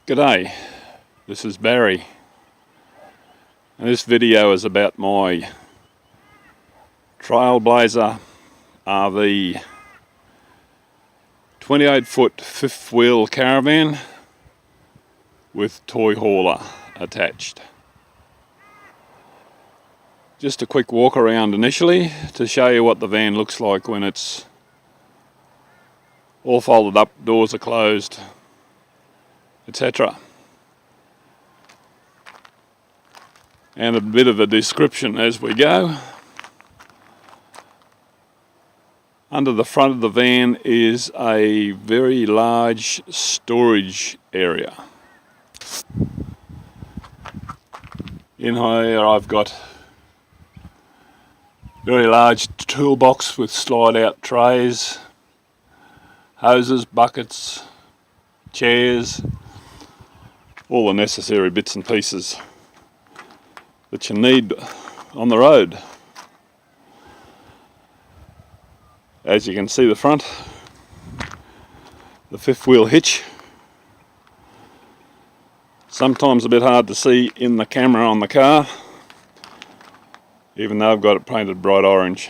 G'day, this is Barry, and this video is about my Trailblazer RV 28-foot fifth wheel caravan with toy hauler attached. Just a quick walk around initially to show you what the van looks like when it's all folded up, doors are closed, etc. And a bit of a description as we go. Under the front of the van is a very large storage area. In here I've got a very large toolbox with slide out trays, hoses, buckets, chairs, all the necessary bits and pieces that you need on the road. As you can see, the front, the fifth wheel hitch, sometimes a bit hard to see in the camera on the car, even though I've got it painted bright orange.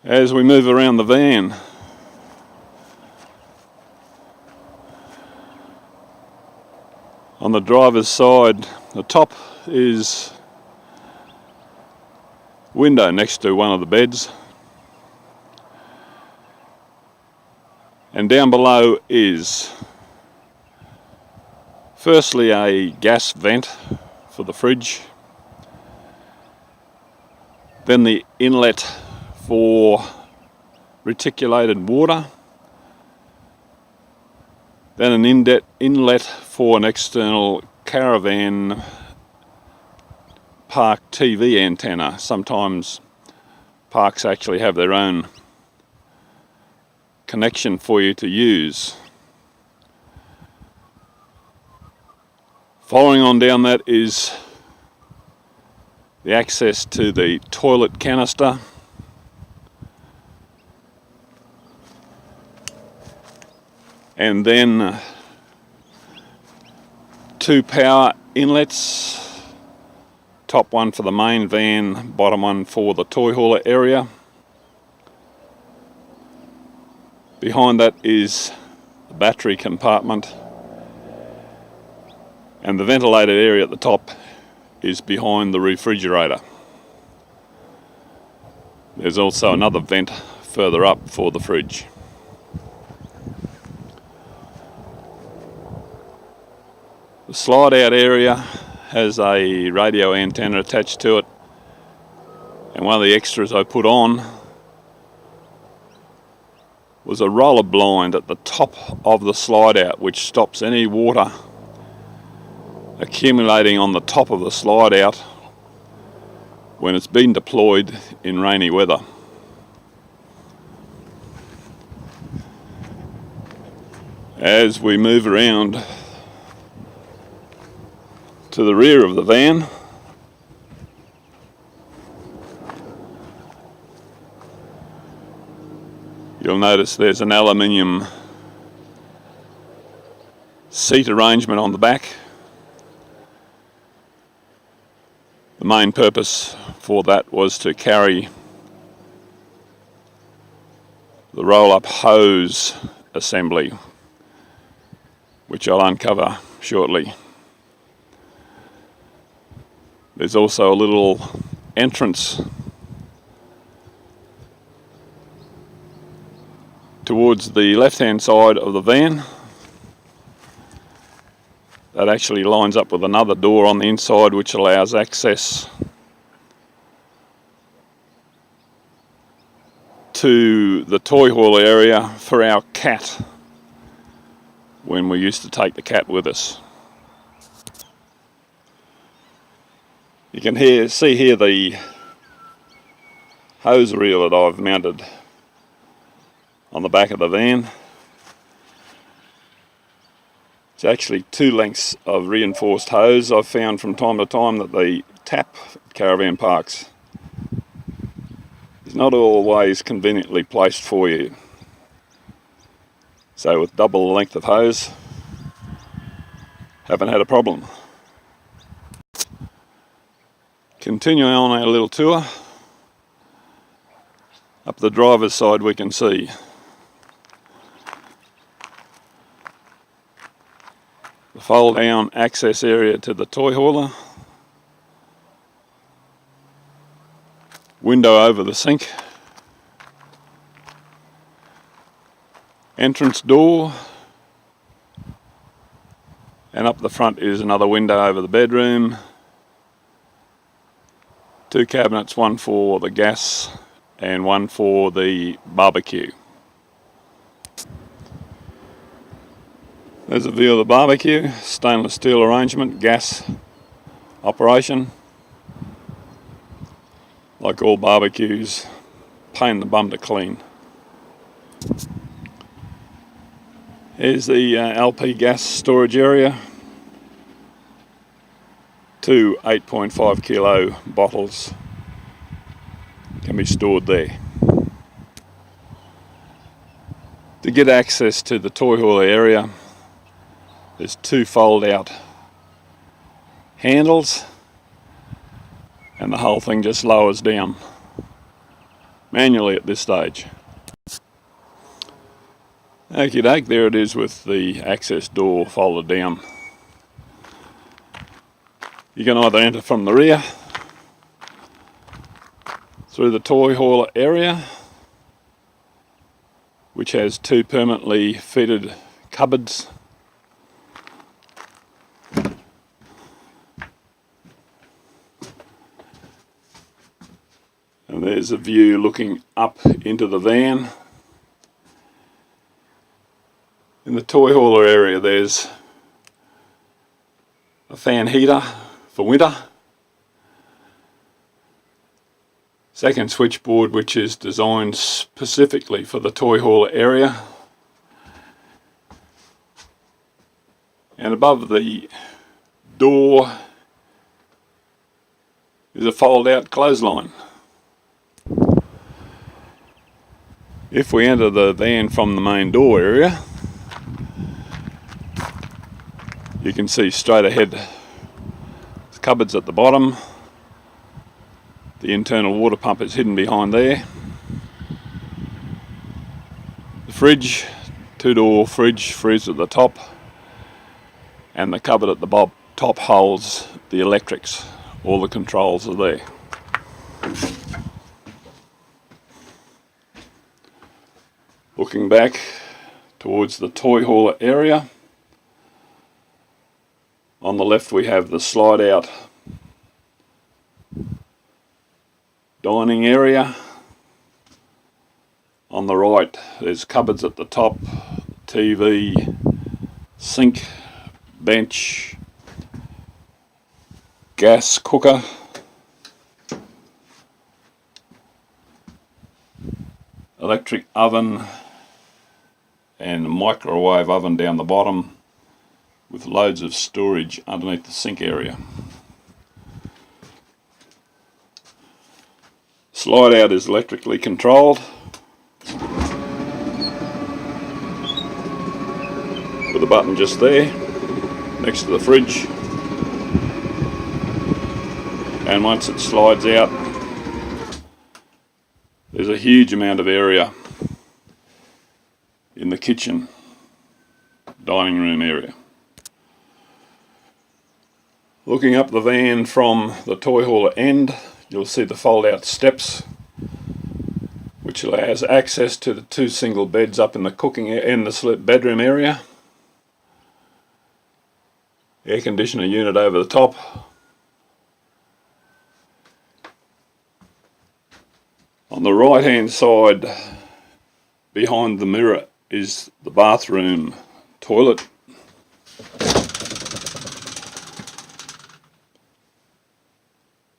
As we move around the van, on the driver's side, the top is window next to one of the beds, and down below is firstly a gas vent for the fridge, then the inlet for reticulated water, then an inlet for an external Caravan park TV antenna. Sometimes parks actually have their own connection for you to use. Following on down that is the access to the toilet canister, and then two power inlets, top one for the main van, bottom one for the toy hauler area. Behind that is the battery compartment, and the ventilated area at the top is behind the refrigerator. There's also another vent further up for the fridge. The slide out area has a radio antenna attached to it, and one of the extras I put on was a roller blind at the top of the slide out, which stops any water accumulating on the top of the slide out when it's been deployed in rainy weather. As we move around to the rear of the van, you'll notice there's an aluminium seat arrangement on the back. The main purpose for that was to carry the roll-up hose assembly, which I'll uncover shortly. There's also a little entrance towards the left-hand side of the van that actually lines up with another door on the inside, which allows access to the toy hall area for our cat when we used to take the cat with us. You can see here the hose reel that I've mounted on the back of the van. It's actually two lengths of reinforced hose. I've found from time to time that the tap at caravan parks is not always conveniently placed for you. So with double the length of hose, haven't had a problem. Continuing on our little tour, up the driver's side we can see the fold down access area to the toy hauler, window over the sink, entrance door, and up the front is another window over the bedroom, two cabinets, one for the gas and one for the barbecue. There's a view of the barbecue, stainless steel arrangement, gas operation. Like all barbecues, pain in the bum to clean. Here's the LP gas storage area. Two 8.5 kilo bottles can be stored there. To get access to the toy hauler area, there's two fold out handles and the whole thing just lowers down manually at this stage. Okie doke, there it is with the access door folded down. You can either enter from the rear through the toy hauler area, which has two permanently fitted cupboards. And there's a view looking up into the van. In the toy hauler area there's a fan heater for winter, second switchboard which is designed specifically for the toy hauler area, and above the door is a fold out clothesline. If we enter the van from the main door area, you can see straight ahead the cupboards at the bottom. The internal water pump is hidden behind there. The fridge, two-door fridge, freezer at the top, and the cupboard at the top holds the electrics. All the controls are there. Looking back towards the toy hauler area, on the left we have the slide out dining area. On the right there's cupboards at the top, TV, sink, bench, gas cooker, electric oven, and microwave oven down the bottom, with loads of storage underneath the sink area. Slide out is electrically controlled with a button just there next to the fridge, and once it slides out there's a huge amount of area in the kitchen dining room area. Looking up the van from the toy hauler end, you'll see the fold out steps, which allows access to the two single beds up in the cooking and the bedroom area. Air conditioner unit over the top. On the right hand side behind the mirror is the bathroom toilet.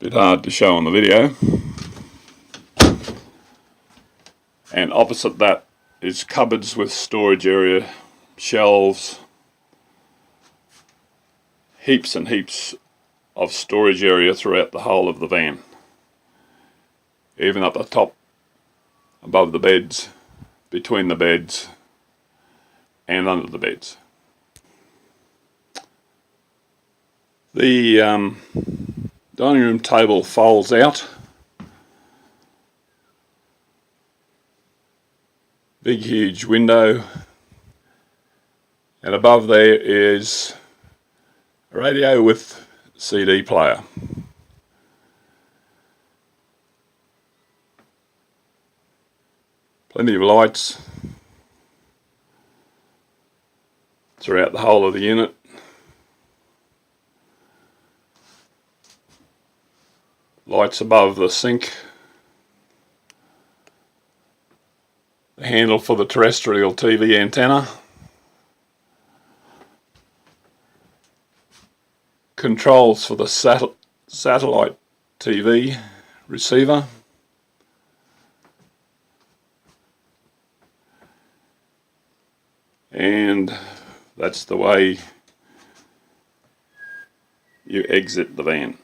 Bit hard to show on the video. And opposite that is cupboards with storage area, shelves, heaps and heaps of storage area throughout the whole of the van. Even up the top, above the beds, between the beds, and under the beds. The dining room table folds out. Big huge window, and above there is a radio with CD player. Plenty of lights throughout the whole of the unit. Lights above the sink. The handle for the terrestrial TV antenna. Controls for the satellite TV receiver. And that's the way you exit the van.